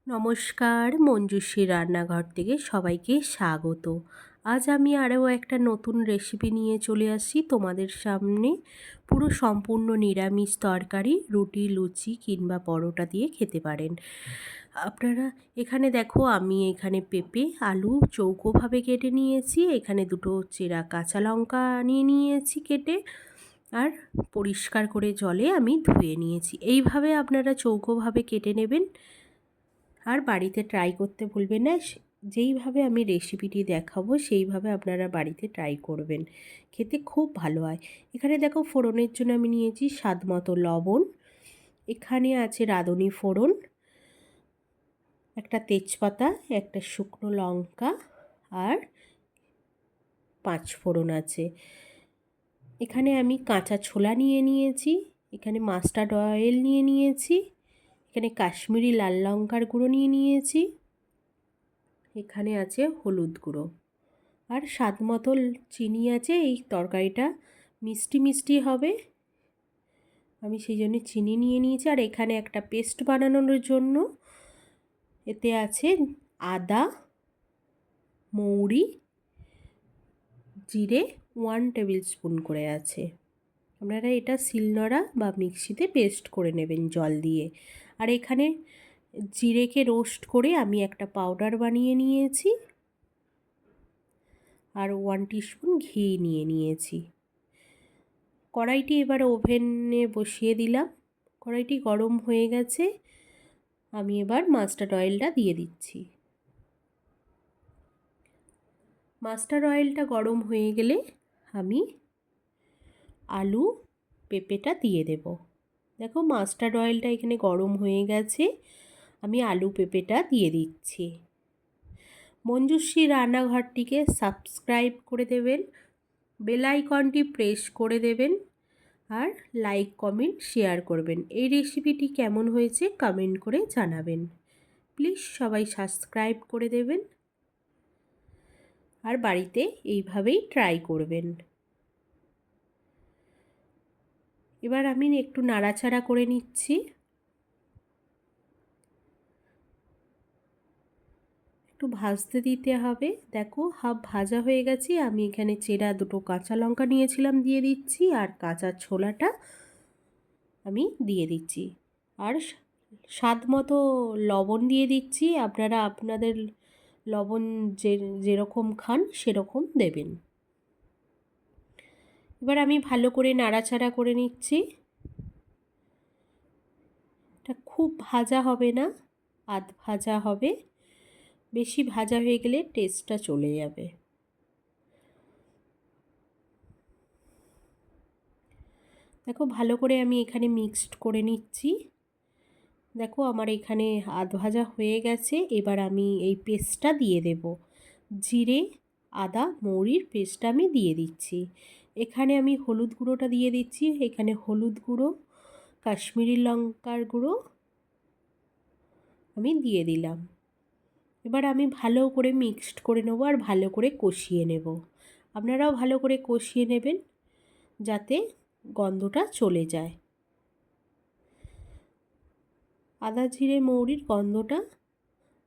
নমস্কার, মঞ্জুশ্রী রান্নাঘর থেকে সবাইকে স্বাগত। আজ আমি আরও একটা নতুন রেসিপি নিয়ে চলে আসছি তোমাদের সামনে। পুরো সম্পূর্ণ নিরামিষ তরকারি, রুটি, লুচি কিংবা পরোটা দিয়ে খেতে পারেন আপনারা। এখানে দেখো, আমি এখানে পেঁপে আলু চৌকোভাবে কেটে নিয়েছি। এখানে দুটো চেরা কাঁচা লঙ্কা নিয়ে নিয়েছি কেটে, আর পরিষ্কার করে জলে আমি ধুয়ে নিয়েছি। এইভাবে আপনারা চৌকোভাবে কেটে নেবেন, আর বাড়িতে ট্রাই করতে ভুলবেন না। যেইভাবে আমি রেসিপিটি দেখাবো সেইভাবে আপনারা বাড়িতে ট্রাই করবেন, খেতে খুব ভালো হয়। এখানে দেখো, ফোড়নের জন্য আমি নিয়েছি স্বাদ মতো লবণ, এখানে আছে রাঁধুনি ফোড়ন, একটা তেজপাতা, একটা শুকনো লঙ্কা, আর 5 ফোড়ন আছে। এখানে আমি কাঁচা ছোলা নিয়ে নিয়েছি, এখানে মাস্টার্ড অয়েল নিয়ে নিয়েছি, এখানে কাশ্মীরি লাল লঙ্কার গুঁড়ো নিয়ে নিয়েছি, এখানে আছে হলুদ গুঁড়ো, আর স্বাদ মতো চিনি আছে। এই তরকারিটা মিষ্টি মিষ্টি হবে, আমি সেই জন্য চিনি নিয়ে নিয়েছি। আর এখানে একটা পেস্ট বানানোর জন্য এতে আছে আদা, মৌরি, জিরে 1 টেবিল স্পুন করে আছে। আপনারা এটা শিলনোড়া বা মিক্সিতে পেস্ট করে নেবেন জল দিয়ে। আর এখানে জিরেকে রোস্ট করে আমি একটা পাউডার বানিয়ে নিয়েছি, আর 1 টিস্পুন ঘি নিয়ে নিয়েছি। কড়াইটি এবার ওভেনে বসিয়ে দিলাম, কড়াইটি গরম হয়ে গেছে। আমি এবার মাস্টার্ড অয়েলটা দিয়ে দিচ্ছি। মাস্টার্ড অয়েলটা গরম হয়ে গেলে আমি আলু পেঁপেটা দিয়ে দেব। দেখো, মাস্টার্ড অয়েলটা এখানে গরম হয়ে গেছে, আমি আলু পেঁপেটা দিয়ে দিচ্ছি। মঞ্জুশ্রী রান্নাঘরটিকে সাবস্ক্রাইব করে দেবেন, বেল আইকনটি প্রেস করে দেবেন, আর লাইক কমেন্ট শেয়ার করবেন। এই রেসিপিটি কেমন হয়েছে কমেন্ট করে জানাবেন। প্লিজ সবাই সাবস্ক্রাইব করে দেবেন, আর বাড়িতে এইভাবেই ট্রাই করবেন। এবার আমি একটু নাড়াচাড়া করে নিচ্ছি। একটু ভাজতে দিতে হবে। দেখো, হাফ ভাজা হয়ে গেছে। আমি এখানে চেরা দুটো কাঁচা লঙ্কা নিয়েছিলাম দিয়ে দিচ্ছি, আর কাঁচা ছোলাটা আমি দিয়ে দিচ্ছি, আর স্বাদ মতো লবণ দিয়ে দিচ্ছি। আপনারা আপনাদের লবণ যেরকম খান সেরকম দেবেন। এবার আমি ভালো করে নাড়াচাড়া করে নিচ্ছি। এটা খুব ভাজা হবে না, আধ ভাজা হবে। বেশি ভাজা হয়ে গেলে টেস্টটা চলে যাবে। দেখো, ভালো করে আমি এখানে মিক্সড করে নিচ্ছি। দেখো, আমার এখানে আধ ভাজা হয়ে গেছে। এবার আমি এই পেস্টটা দিয়ে দেব। জিরে, আদা, মৌরির পেস্টটা আমি দিয়ে দিচ্ছি। এখানে আমি হলুদ গুঁড়োটা দিয়ে দিচ্ছি। এখানে হলুদ গুঁড়ো, কাশ্মীরি লঙ্কার গুঁড়ো আমি দিয়ে দিলাম। এবার আমি ভালো করে মিক্সড করে নেবো, আর ভালো করে কষিয়ে নেব। আপনারাও ভালো করে কষিয়ে নেবেন যাতে গন্ধটা চলে যায়। আদা, জিরে, মৌরির গন্ধটা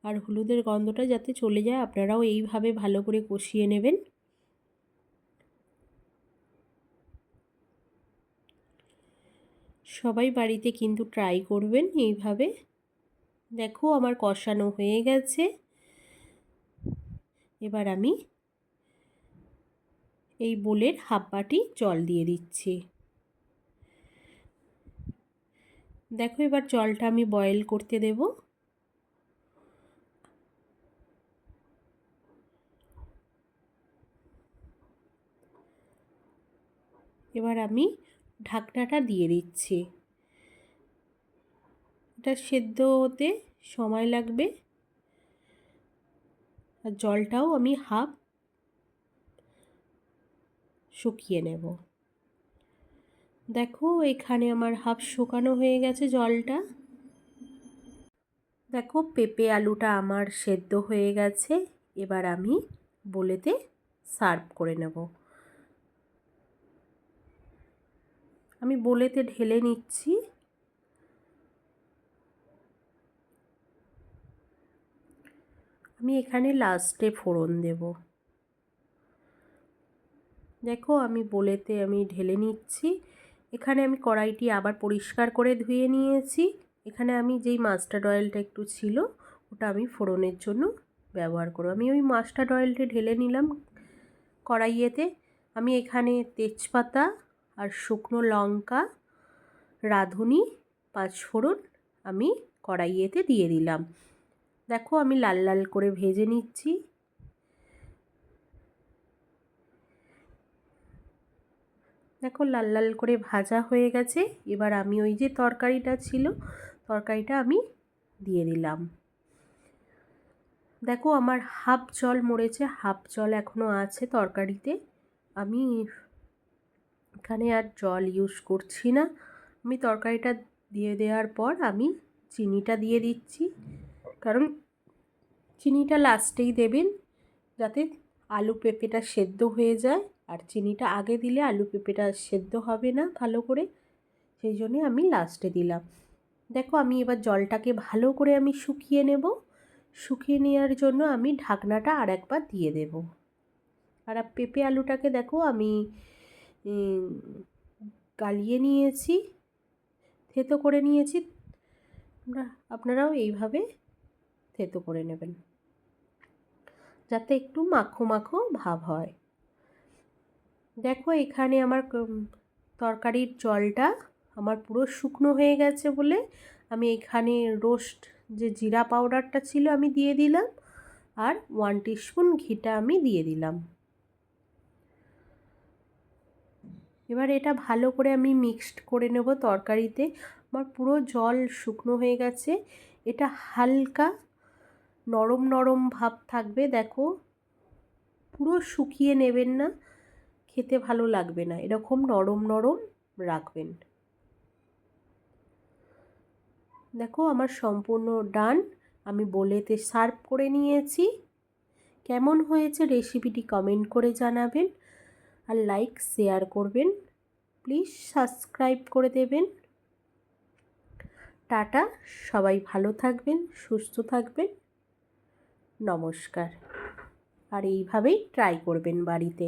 আর হলুদের গন্ধটা যাতে চলে যায়, আপনারাও এইভাবে ভালো করে কষিয়ে নেবেন। সবাই বাড়িতে কিন্তু ট্রাই করবেন এইভাবে। দেখো, আমার কষানো হয়ে গেছে। এবার আমি এই বোলের হাফ বাটি জল দিয়ে দিচ্ছি। দেখো, এবার জলটা আমি বয়েল করতে দেব। এবার আমি ঢাকনাটা দিয়ে দিচ্ছি। এটা সেদ্ধ হতে সময় লাগবে, আর জলটাও আমি হাফ শুকিয়ে নেব। দেখো, এখানে আমার হাফ শুকানো হয়ে গেছে জলটা। দেখো, পেঁপে আলুটা আমার সেদ্ধ হয়ে গেছে। এবার আমি বোলেতে সার্ভ করে নেব। আমি বোলেতে ঢেলে নিচ্ছি। আমি এখানে লাস্টে ফোড়ন দেব। দেখো আমি বলেতে আমি ঢেলে নিচ্ছি। এখানে আমি কড়াইটি আবার পরিষ্কার করে ধুয়ে নিয়েছি। এখানে আমি যেই মাস্টার্ড অয়েলটা একটু ছিল ওটা আমি ফোড়নের জন্য ব্যবহার করব। আমি ওই মাস্টার্ড অয়েলটা ঢেলে নিলাম কড়াইয়েতে। আমি এখানে তেজপাতা আর শুকনো লঙ্কা, রাঁধুনি, পাঁচফোড়ন আমি কড়াইয়েতে দিয়ে দিলাম। দেখো আমি লাল লাল করে ভেজে নিচ্ছি। দেখো লাল লাল করে ভাজা হয়ে গেছে। এবার আমি ওই যে তরকারিটা ছিল তরকারিটা আমি দিয়ে দিলাম। দেখো আমার হাফ জল মরেছে, হাফ জল এখনও আছে তরকারিতে। আমি এখানে আর জল ইউজ করছি না। আমি তরকারিটা দিয়ে দেওয়ার পর আমি চিনিটা দিয়ে দিচ্ছি, কারণ চিনিটা লাস্টেই দেবেন যাতে আলু পেঁপেটা সেদ্ধ হয়ে যায়। আর চিনিটা আগে দিলে আলু পেঁপেটা সেদ্ধ হবে না ভালো করে, সেই জন্যে আমি লাস্টে দিলাম। দেখো আমি এবার জলটাকে ভালো করে আমি শুকিয়ে নেব। শুকিয়ে নেওয়ার জন্য আমি ঢাকনাটা আর একবার দিয়ে দেব। আর পেঁপে আলুটাকে দেখো আমি গালিয়ে নিয়েছি, থেতো করে নিয়েছি। আপনারাও এইভাবে থেতো করে নেবেন যাতে একটু মাখো মাখো ভাব হয়। দেখো এখানে আমার তরকারির জলটা আমার পুরো শুকনো হয়ে গেছে বলে আমি এখানে রোস্ট যে জিরা পাউডারটা ছিল আমি দিয়ে দিলাম, আর 1 টিস্পুন ঘিটা আমি দিয়ে দিলাম। এবার এটা ভালো করে আমি মিক্সড করে নেব তরকারিতে। আমার পুরো জল শুকনো হয়ে গেছে। এটা হালকা নরম নরম ভাব থাকবে। দেখো পুরো শুকিয়ে নেবেন না, খেতে ভালো লাগবে না, এরকম নরম নরম রাখবেন। দেখো আমার সম্পূর্ণ ডান। আমি বলেতে সার্ভ করে নিয়েছি। কেমন হয়েছে রেসিপিটি কমেন্ট করে জানাবেন, আর লাইক শেয়ার করবেন, প্লিজ সাবস্ক্রাইব করে দেবেন। টাটা, সবাই ভালো থাকবেন, সুস্থ থাকবেন, নমস্কার। আর এইভাবেই ট্রাই করবেন বাড়িতে।